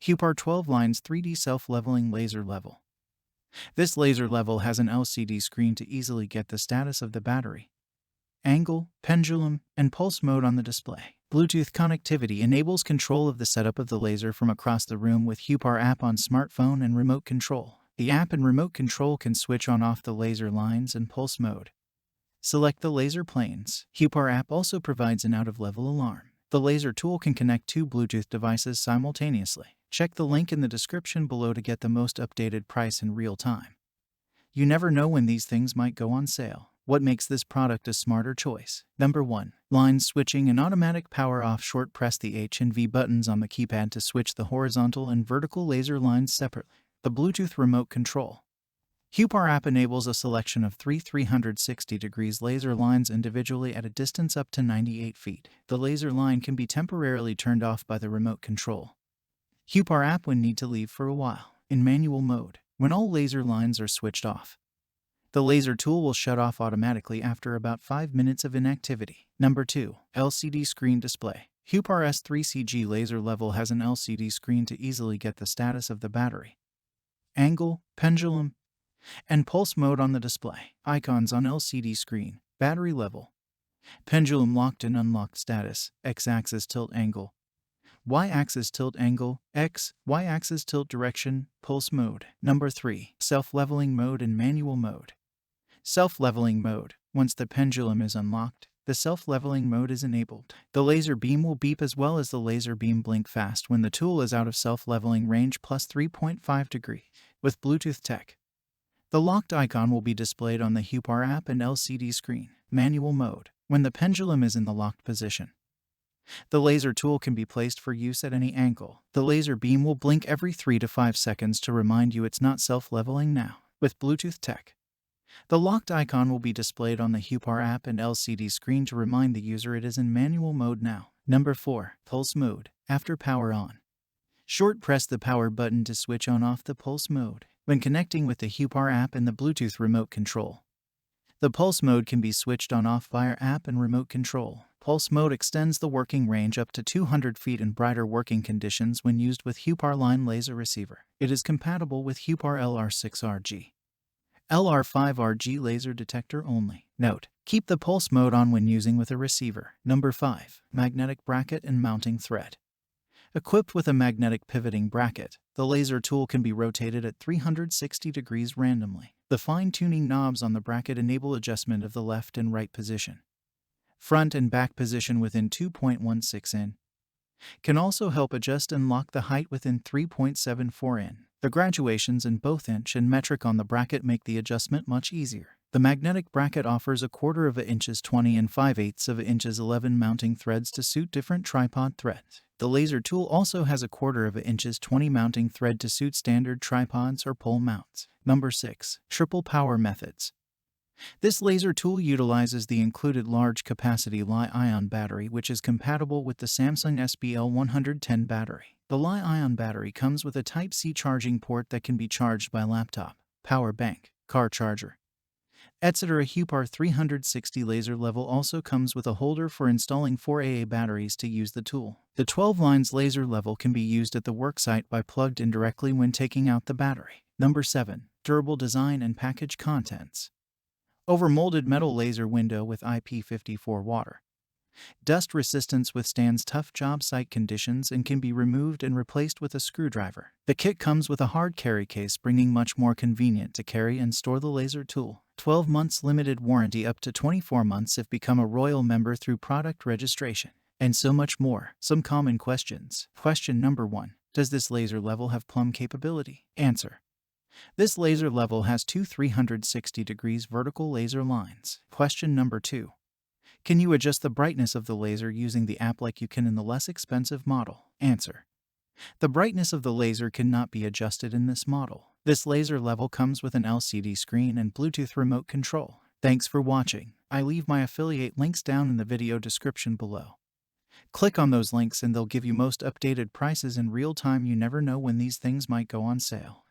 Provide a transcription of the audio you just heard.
Huepar 12 lines 3D self-leveling laser level. This laser level has an LCD screen to easily get the status of the battery, angle, pendulum, and pulse mode on the display. Bluetooth connectivity enables control of the setup of the laser from across the room with Huepar app on smartphone and remote control. The app and remote control can switch on/off the laser lines and pulse mode. Select the laser planes. Huepar app also provides an out-of-level alarm. The laser tool can connect two Bluetooth devices simultaneously. Check the link in the description below to get the most updated price in real time. You never know when these things might go on sale. What makes this product a smarter choice? Number 1. Line switching and automatic power off. Short press the H and V buttons on the keypad to switch the horizontal and vertical laser lines separately. The Bluetooth remote control. Huepar app enables a selection of three 360-degree laser lines individually at a distance up to 98 feet. The laser line can be temporarily turned off by the remote control. Huepar app when need to leave for a while. In manual mode, when all laser lines are switched off, the laser tool will shut off automatically after about 5 minutes of inactivity. Number 2. LCD screen display. Huepar S3CG laser level has an LCD screen to easily get the status of the battery, angle, pendulum, and pulse mode on the display. Icons on LCD screen: battery level, pendulum locked and unlocked status, X-axis tilt angle, Y-axis tilt angle, X, Y-axis tilt direction, pulse mode. Number 3. Self-leveling mode and manual mode. Self-leveling mode. Once the pendulum is unlocked, the self-leveling mode is enabled. The laser beam will beep as well as the laser beam blink fast when the tool is out of self-leveling range plus 3.5 degree. With Bluetooth tech, the locked icon will be displayed on the Huepar app and LCD screen. Manual mode. When the pendulum is in the locked position, the laser tool can be placed for use at any angle. The laser beam will blink every 3 to 5 seconds to remind you it's not self-leveling now. With Bluetooth tech, the locked icon will be displayed on the Huepar app and LCD screen to remind the user it is in manual mode now. Number 4. Pulse mode. After power on, short press the power button to switch on/off the pulse mode. When connecting with the Huepar app and the Bluetooth remote control, the pulse mode can be switched on/off via app and remote control. Pulse mode extends the working range up to 200 feet in brighter working conditions when used with Huepar line laser receiver. It is compatible with Huepar LR6RG, LR5RG laser detector only. Note: keep the pulse mode on when using with a receiver. Number 5. Magnetic bracket and mounting thread. Equipped with a magnetic pivoting bracket, the laser tool can be rotated at 360 degrees randomly. The fine-tuning knobs on the bracket enable adjustment of the left and right position, front and back position within 2.16 in. Can also help adjust and lock the height within 3.74 in. The graduations in both inch and metric on the bracket make the adjustment much easier. The magnetic bracket offers 1/4 inches 20 and 5/8 inches 11 mounting threads to suit different tripod threads. The laser tool also has 1/4 inches 20 mounting thread to suit standard tripods or pole mounts. Number 6. Triple power methods. This laser tool utilizes the included large-capacity Li-ion battery, which is compatible with the Samsung SBL110 battery. The Li-ion battery comes with a Type-C charging port that can be charged by laptop, power bank, car charger, etc. Huepar 360 laser level also comes with a holder for installing 4 AA batteries to use the tool. The 12 lines laser level can be used at the worksite by plugged in directly when taking out the battery. Number 7. Durable design and package contents. Overmolded metal laser window with IP54 water. Dust resistance withstands tough job site conditions and can be removed and replaced with a screwdriver. The kit comes with a hard carry case, bringing much more convenient to carry and store the laser tool. 12 months limited warranty up to 24 months if become a Royal member through product registration. And so much more. Some common questions. Question number 1. Does this laser level have plumb capability? Answer: this laser level has two 360 degrees vertical laser lines. Question number 2. Can you adjust the brightness of the laser using the app like you can in the less expensive model? Answer: the brightness of the laser cannot be adjusted in this model. This laser level comes with an LCD screen and Bluetooth remote control. Thanks for watching. I leave my affiliate links down in the video description below. Click on those links and they'll give you most updated prices in real time. You never know when these things might go on sale.